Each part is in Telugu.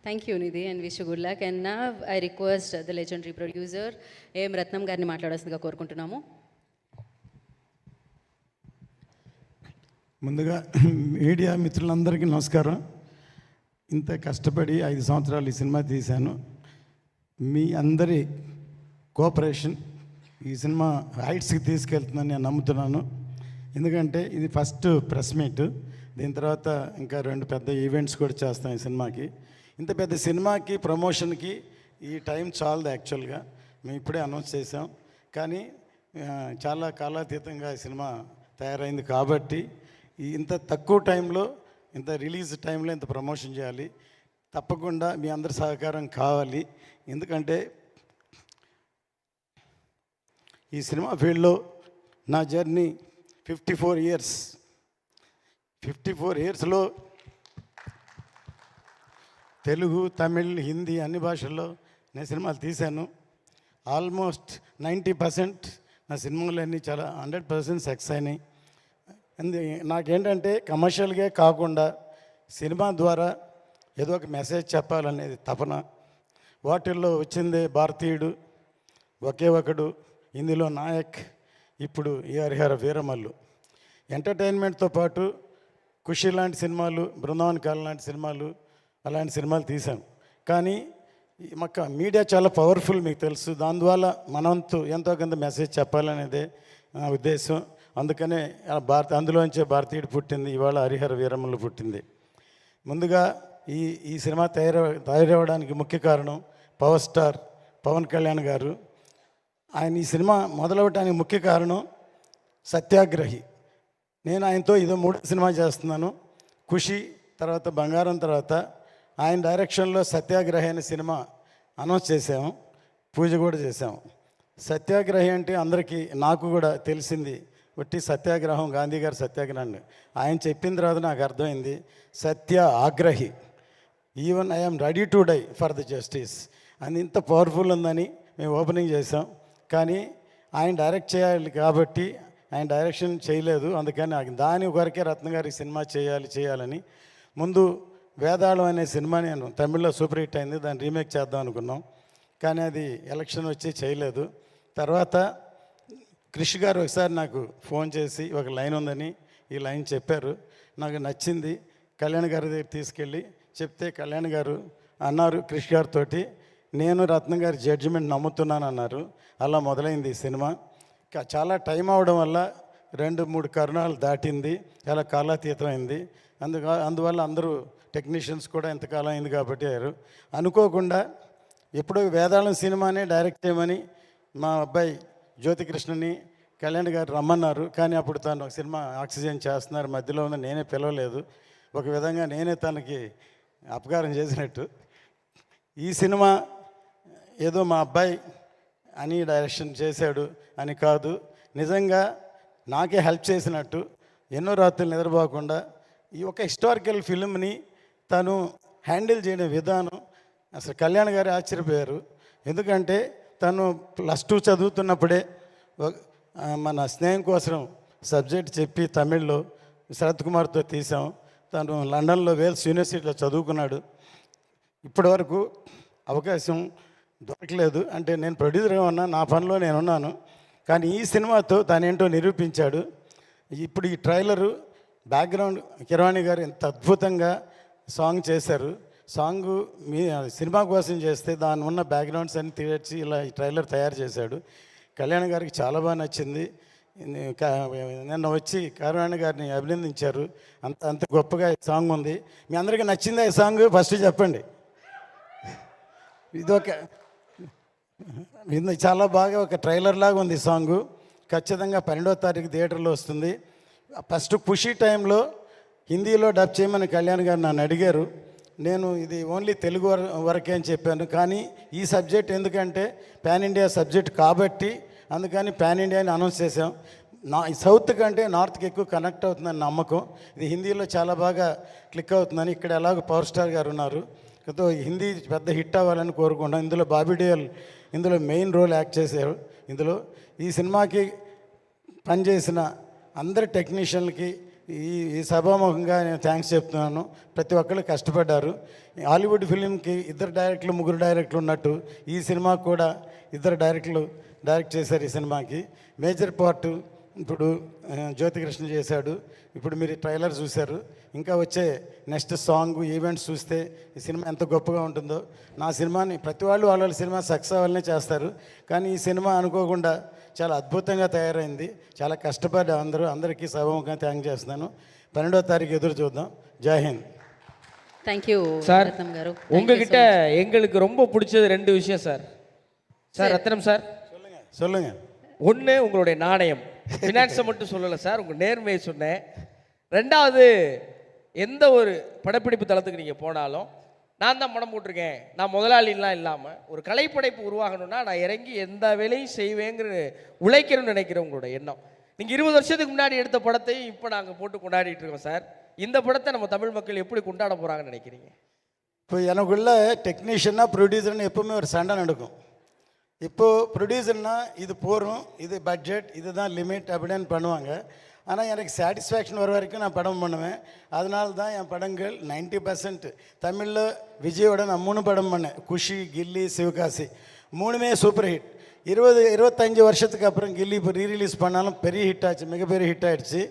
Thank you, Nidhi, and wish you good luck. And now I request the legendary producer, A.M. Ratnam గారిని మాట్లాడాల్సిందిగా కోరుకుంటున్నాము. ముందుగా మీడియా మిత్రులందరికీ నమస్కారం. ఇంత కష్టపడి 5 సంవత్సరాలు ఈ సినిమా తీశాను. మీ అందరి కోఆపరేషన్ ఈ సినిమా హైట్స్కి తీసుకెళ్తుందని నేను నమ్ముతున్నాను. ఎందుకంటే ఇది ఫస్ట్ ప్రెస్ మీట్, దీని తర్వాత ఇంకా 2 పెద్ద ఈవెంట్స్ కూడా చేస్తాం ఈ సినిమాకి. ఇంత పెద్ద సినిమాకి ప్రమోషన్కి ఈ టైం చాలదు. యాక్చువల్గా మేము ఇప్పుడే అనౌన్స్ చేసాం, కానీ చాలా కాలాతీతంగా ఈ సినిమా తయారైంది కాబట్టి ఇంత తక్కువ టైంలో, ఇంత రిలీజ్ టైంలో ఇంత ప్రమోషన్ చేయాలి. తప్పకుండా మీ అందరి సహకారం కావాలి. ఎందుకంటే ఈ సినిమా ఫీల్డ్లో నా జర్నీ 54 ఇయర్స్. 54 ఇయర్స్లో తెలుగు, తమిళ్, హిందీ అన్ని భాషల్లో నేను సినిమాలు తీశాను. ఆల్మోస్ట్ 90% నా సినిమాలన్నీ చాలా 100% సక్సెస్ అయినాయి. నాకేంటంటే కమర్షియల్గా కాకుండా సినిమా ద్వారా ఏదో ఒక మెసేజ్ చెప్పాలనేది తపన. వాటిల్లో వచ్చిందే భారతీయుడు, ఒకే ఒకడు, ఇందులో నాయక్, ఇప్పుడు ఈ హరిహర వీరమల్లు. ఎంటర్టైన్మెంట్తో పాటు ఖుషి లాంటి సినిమాలు, బృందావన్ కాలం లాంటి సినిమాలు, అలాంటి సినిమాలు తీసాం. కానీ మాకు మీడియా చాలా పవర్ఫుల్, మీకు తెలుసు. దానివల్ల మనంతు ఎంతో కొంత మెసేజ్ చెప్పాలనేదే నా ఉద్దేశం. అందుకనే అందులోంచే భారతీయుడు పుట్టింది, ఇవాళ హరిహర వీరమల్లు పుట్టింది. ముందుగా ఈ సినిమా తయారవడానికి ముఖ్య కారణం పవర్ స్టార్ పవన్ కళ్యాణ్ గారు. ఆయన ఈ సినిమా మొదలవడానికి ముఖ్య కారణం సత్యాగ్రహి. నేను ఆయనతో ఇదో 3వ సినిమా చేస్తున్నాను. ఖుషి తర్వాత బంగారం తర్వాత ఆయన డైరెక్షన్లో సత్యాగ్రహి అనే సినిమా అనౌన్స్ చేసాము, పూజ కూడా చేసాము. సత్యాగ్రహి అంటే అందరికీ, నాకు కూడా తెలిసింది ఒట్టి సత్యాగ్రహం, గాంధీ గారి సత్యాగ్రహం. ఆయన చెప్పిన తర్వాత నాకు అర్థమైంది satyagrahi. Even I'm ready to die for the justice అని ఇంత పవర్ఫుల్ ఉందని మేము ఓపెనింగ్ చేసాం. కానీ ఆయన డైరెక్ట్ చేయాలి కాబట్టి ఆయన డైరెక్షన్ చేయలేదు. అందుకని దాని కొరకే రత్న గారి సినిమా చేయాలని ముందు వేదాళం అనే సినిమా నేను తమిళ్లో సూపర్ హిట్ అయింది, దాన్ని రీమేక్ చేద్దాం అనుకున్నాం. కానీ అది ఎలక్షన్ వచ్చి చేయలేదు. తర్వాత క్రిష్ గారు ఒకసారి నాకు ఫోన్ చేసి ఒక లైన్ ఉందని ఈ లైన్ చెప్పారు, నాకు నచ్చింది. కళ్యాణ్ గారి దగ్గర తీసుకెళ్ళి చెప్తే కళ్యాణ్ గారు అన్నారు క్రిష్ గారితో, నేను రత్న గారి జడ్జిమెంట్ నమ్ముతున్నాను అన్నారు. అలా మొదలైంది ఈ సినిమా. చాలా టైం అవడం వల్ల 2-3 కరుణాలు దాటింది, చాలా కాలాతీతమైంది. అందువల్ల అందరూ టెక్నీషియన్స్ కూడా ఎంతకాలం అయింది కాబట్టి అనుకోకుండా ఎప్పుడో వేదాళం సినిమానే డైరెక్ట్ చేయమని మా అబ్బాయి జ్యోతికృష్ణని కళ్యాణ్ గారు రమ్మన్నారు. కానీ అప్పుడు తను ఒక సినిమా ఆక్సిజన్ చేస్తున్నారు, మధ్యలో ఉన్న నేనే పిలవలేదు. ఒక విధంగా నేనే తనకి అపకారం చేసినట్టు. ఈ సినిమా ఏదో మా అబ్బాయి అని డైరెక్షన్ చేశాడు అని కాదు, నిజంగా నాకే హెల్ప్ చేసినట్టు. ఎన్నో రాత్రులు నిద్రపోకుండా ఈ ఒక హిస్టారికల్ ఫిల్మ్ని తను హ్యాండిల్ చేయడం విధానం అసలు కళ్యాణ్ గారు ఆశ్చర్యపోయారు. ఎందుకంటే తను +2 చదువుతున్నప్పుడే మన స్నేహం కోసం సబ్జెక్ట్ చెప్పి తమిళ్లో శరత్ కుమార్తో తీసాం. తను లండన్లో వేల్స్ యూనివర్సిటీలో చదువుకున్నాడు. ఇప్పటి వరకు అవకాశం దొరకలేదు. అంటే నేను ప్రొడ్యూసర్గా ఉన్నా, నా పనిలో నేనున్నాను. కానీ ఈ సినిమాతో తనేంటో నిరూపించాడు. ఇప్పుడు ఈ ట్రైలరు బ్యాక్గ్రౌండ్ కిరవాణి గారు ఎంత అద్భుతంగా సాంగ్ చేశారు. సాంగు మీ సినిమా కోసం చేస్తే దాని ఉన్న బ్యాక్గ్రౌండ్స్ అన్ని తీర్చి ఇలా ఈ ట్రైలర్ తయారు చేశాడు. కళ్యాణ్ గారికి చాలా బాగా నచ్చింది. నిన్న వచ్చి కిరవాణి గారిని అభినందించారు. అంత గొప్పగా ఈ సాంగ్ ఉంది. మీ అందరికీ నచ్చిందా ఈ సాంగ్? ఫస్ట్ చెప్పండి. ఇది చాలా బాగా ఒక ట్రైలర్ లాగా ఉంది సాంగు. ఖచ్చితంగా 12వ తారీఖు థియేటర్లో వస్తుంది. ఫస్ట్ ఖుషి టైంలో హిందీలో డబ్ చేయమని కళ్యాణ్ గారు నన్ను అడిగారు. నేను ఇది ఓన్లీ తెలుగు వరకే అని చెప్పాను. కానీ ఈ సబ్జెక్ట్ ఎందుకంటే పాన్ ఇండియా సబ్జెక్ట్ కాబట్టి అందుకని పాన్ ఇండియా అని అనౌన్స్ చేసాం. సౌత్ కంటే నార్త్కి ఎక్కువ కనెక్ట్ అవుతుందని నమ్మకం. ఇది హిందీలో చాలా బాగా క్లిక్ అవుతుందని. ఇక్కడ ఎలాగో పవర్ స్టార్ గారు ఉన్నారు, హిందీ పెద్ద హిట్ అవ్వాలని కోరుకుంటాం. ఇందులో బాబీ డియోల్ ఇందులో మెయిన్ రోల్ యాక్ట్ చేశారు. ఇందులో ఈ సినిమాకి పనిచేసిన అందరి టెక్నీషియన్లకి ఈ సభాముఖంగా నేను థ్యాంక్స్ చెప్తున్నాను. ప్రతి ఒక్కళ్ళు కష్టపడ్డారు. హాలీవుడ్ ఫిలింకి ఇద్దరు డైరెక్టర్లు ముగ్గురు డైరెక్టర్లు ఉన్నట్టు ఈ సినిమాకు కూడా ఇద్దరు డైరెక్టర్లు డైరెక్ట్ చేశారు. ఈ సినిమాకి మేజర్ పార్ట్ ఇప్పుడు జ్యోతికృష్ణ చేశాడు. ఇప్పుడు మీరు ట్రైలర్ చూశారు. ఇంకా వచ్చే నెక్స్ట్ సాంగ్ ఈవెంట్స్ చూస్తే ఈ సినిమా ఎంత గొప్పగా ఉంటుందో. నా సినిమాని ప్రతి వాళ్ళు వాళ్ళ సినిమా సక్సెస్ అవ్వాలనే చేస్తారు, కానీ ఈ సినిమా అనుకోకుండా చాలా అద్భుతంగా తయారైంది. చాలా కష్టపడ్డా అందరికీ సభముఖంగా థ్యాంక్ చేస్తున్నాను. 12వ తారీఖు ఎదురు చూద్దాం. జై హింద్. థ్యాంక్ యూ சார் ரத்னம் గారు. உங்ககிட்ட எங்களுக்கு ரொம்ப பிடிச்சது 2 விஷயம் சார். சார் ரத்னம் சார், சொல்லுங்க. ஒன்று உங்களுடைய நாணயம், ஃபினான்ஸை மட்டும் சொல்லலை சார், உங்கள் நேர்மையை சொன்னேன். 2வது, எந்த ஒரு படப்பிடிப்பு தளத்துக்கு நீங்கள் போனாலும் நான் தான் படம் போட்டிருக்கேன், நான் முதலாளிலாம் இல்லாமல் ஒரு கலைப்படைப்பு உருவாகணும்னா நான் இறங்கி எந்த வேலையும் செய்வேங்கிற உழைக்கணும்னு நினைக்கிற உங்களோட எண்ணம். நீங்கள் 20 வருஷத்துக்கு முன்னாடி எடுத்த படத்தையும் இப்போ நாங்கள் போட்டு கொண்டாடிட்டு இருக்கோம் சார். இந்த படத்தை நம்ம தமிழ் மக்கள் எப்படி கொண்டாட போகிறாங்கன்னு நினைக்கிறீங்க? இப்போ எனக்குள்ள டெக்னீஷியனாக ப்ரொடியூசர்னு எப்போவுமே ஒரு சண்டை நடக்கும். இப்போது ப்ரொடியூசர்னா இது போகிறோம், இது பட்ஜெட், இதுதான் லிமிட் அப்படின்னு பண்ணுவாங்க. ஆனால் எனக்கு சாட்டிஸ்ஃபேக்ஷன் வர வரைக்கும் நான் படம் பண்ணுவேன். அதனால தான் என் படங்கள் 90% தமிழில் விஜயோட நான் 3 படம் பண்ணேன். குஷி, கில்லி, சிவகாசி 3மே சூப்பர் ஹிட். 25 வருஷத்துக்கு அப்புறம் கில்லி இப்போ ரீரிலீஸ் பண்ணாலும் பெரிய ஹிட் ஆச்சு, மிகப்பெரிய ஹிட் ஆகிடுச்சு.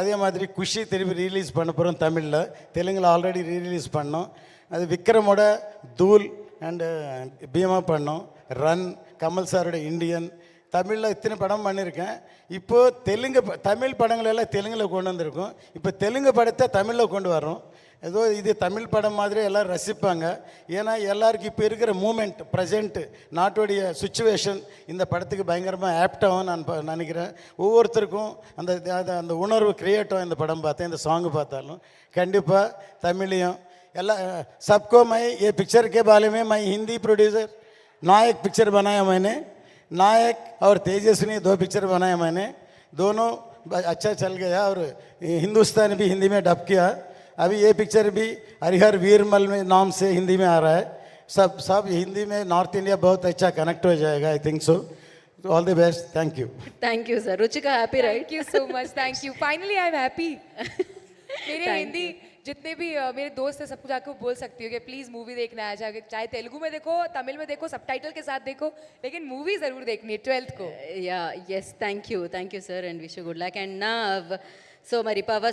அதே மாதிரி குஷி திருப்பி ரீலீஸ் பண்ண போகிறோம் தமிழில். தெலுங்கில் ஆல்ரெடி ரீரிலீஸ் பண்ணோம். அது விக்ரமோட தூள் அண்டு பீமா பண்ணோம். ரன், கமல் சாரோட இந்தியன், தமிழில் இத்தனை படம் பண்ணியிருக்கேன். இப்போது தமிழ் படங்கள் எல்லாம் தெலுங்கில் கொண்டு வந்திருக்கோம். இப்போ தெலுங்கு படத்தை தமிழில் கொண்டு வரோம். ஏதோ இது தமிழ் படம் மாதிரி எல்லோரும் ரசிப்பாங்க. ஏன்னா எல்லாருக்கும் இப்போ இருக்கிற மூமெண்ட், ப்ரெசண்ட்டு, நாட்டுடைய சுச்சுவேஷன் இந்த படத்துக்கு பயங்கரமாக ஆப்டாகும் நான் நினைக்கிறேன். ஒவ்வொருத்தருக்கும் அந்த உணர்வு கிரியேட் ஆகும் இந்த படம் பார்த்தேன், இந்த சாங்கு பார்த்தாலும். கண்டிப்பாக தமிழையும் எல்லாம் सबको मैं ये पिक्चर के बारे में मैं हिंदी प्रोड्यूसर नायक पिक्चर बनाया मैंने, नायक और तेजस्विनी 2 पिक्चर बनाया मैंने, दोनों अच्छा चल गया और हिंदुस्तानी भी हिंदी में डब किया. अभी ये पिक्चर भी हरिहर वीरमल में नाम से हिंदी में आ रहा है. सब हिंदी में नॉर्थ इंडिया बहुत अच्छा कनेक्ट हो जाएगा, I think so. All the best. Thank you. Thank you sir. Ruchika happy right? Thank you so much, thank you. Finally I am happy. मेरे Thank हिंदी जितने भी मेरे दोस्त हैं सबको जाकर बोल सकती हो कि प्लीज़ मूवी देखना है, चाहे तेलुगु में देखो, तमिल में देखो, सबटाइटल के साथ देखो, लेकिन मूवी ज़रूर देखनी है 12th को. Yeah yes thank you sir and wish good luck. And నా సో మరి పవర్